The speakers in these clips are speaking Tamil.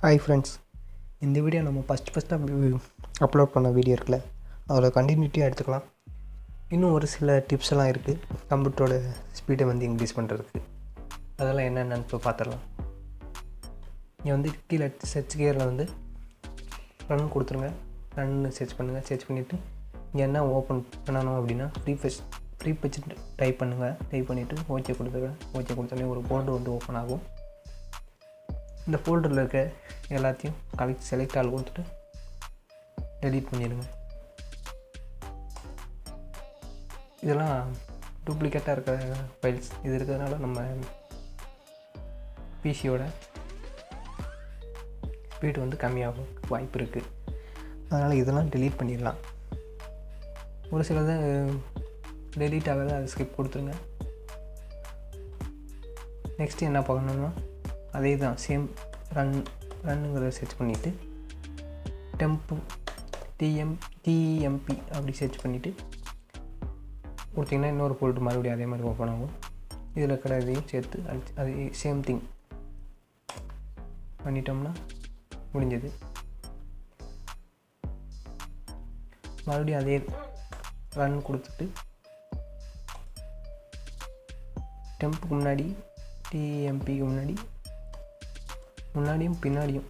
ஹாய் ஃப்ரெண்ட்ஸ், இந்த வீடியோ நம்ம ஃபஸ்ட்டாக அப்லோட் பண்ண வீடியோ இருக்குல்ல, அதில் கண்டினியூட்டியாக எடுத்துக்கலாம். இன்னும் ஒரு சில டிப்ஸ் எல்லாம் இருக்குது கம்ப்யூட்டரோட ஸ்பீடை இன்க்ரீஸ் பண்ணுறதுக்கு. அதெல்லாம் என்னென்னு இப்போ பார்த்துடலாம். இங்கே கீழே சர்ச் கியரில் ரன் கொடுத்துருங்க. ரன்னு சர்ச் பண்ணுங்கள். சர்ச் பண்ணிவிட்டு இங்கே என்ன ஓப்பன் பண்ணணும் அப்படின்னா ஃப்ரீ பேஜ் டைப் பண்ணுங்கள். டைப் பண்ணிவிட்டு ஓகே கொடுத்துருங்க. ஓகே கொடுத்தோன்னே ஒரு ஃபோல்டர் ஓப்பன் ஆகும். இந்த ஃபோல்டரில் இருக்க எல்லாத்தையும் செலக்ட் ஆள் கொடுத்துட்டு டெலீட் பண்ணிடுங்க. இதெல்லாம் டூப்ளிகேட்டாக இருக்கிற ஃபைல்ஸ். இது இருக்கிறதுனால நம்ம பிசியோட ஸ்பீடு கம்மியாகும் வாய்ப்பு இருக்குது. அதனால் இதெல்லாம் டெலீட் பண்ணிடலாம். ஒரு சிலது டெலீட் ஆகாத அதை ஸ்கிப் கொடுத்துருங்க. நெக்ஸ்ட்டு என்ன பண்ணணும்னா அதே தான் சேம் ரன்னுங்கிறத சர்ச் பண்ணிவிட்டு டிஎம்பி அப்படி சர்ச் பண்ணிவிட்டு கொடுத்திங்கன்னா இன்னொரு ஃபோல்டர் மறுபடியும் அதே மாதிரி ஓப்பன் ஆகும். இதில் இருக்கிற இதையும் சேர்த்து அது சேம் திங் பண்ணிட்டோம்னா முடிஞ்சது. மறுபடியும் அதே ரன் கொடுத்துட்டு டெம்புக்கு முன்னாடி டிஎம்பிக்கு முன்னாடியும் பின்னாடியும்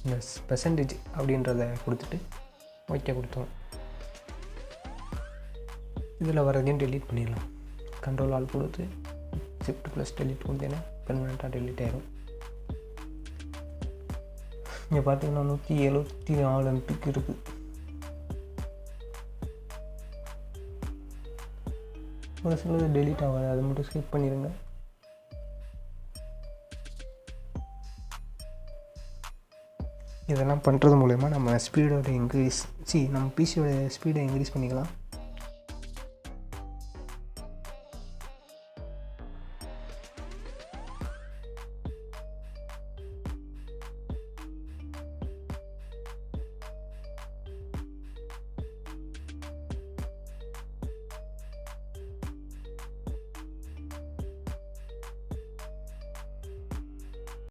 இந்த பெர்சன்டேஜ் அப்படின்றத கொடுத்துட்டு ஓகே கொடுத்தோம். இதில் வரதையும் டெலீட் பண்ணிடலாம். கண்ட்ரோல் ஆல் கொடுத்து ஷிஃப்ட் + டெலீட் கொடுத்தேன்னா பெர்மனெண்ட்டாக டெலீட் ஆகிடும். இங்கே பார்த்தீங்கன்னா 174 MB இருக்குது. ஒரு சிலது டெலீட் ஆகாது, அதை மட்டும் ஸ்கிப் பண்ணிடுங்க. இதெல்லாம் பண்ணுறது மூலயமா நம்ம ஸ்பீடோட நம்ம பிசியோட ஸ்பீடை இன்க்ரீஸ் பண்ணிக்கலாம்.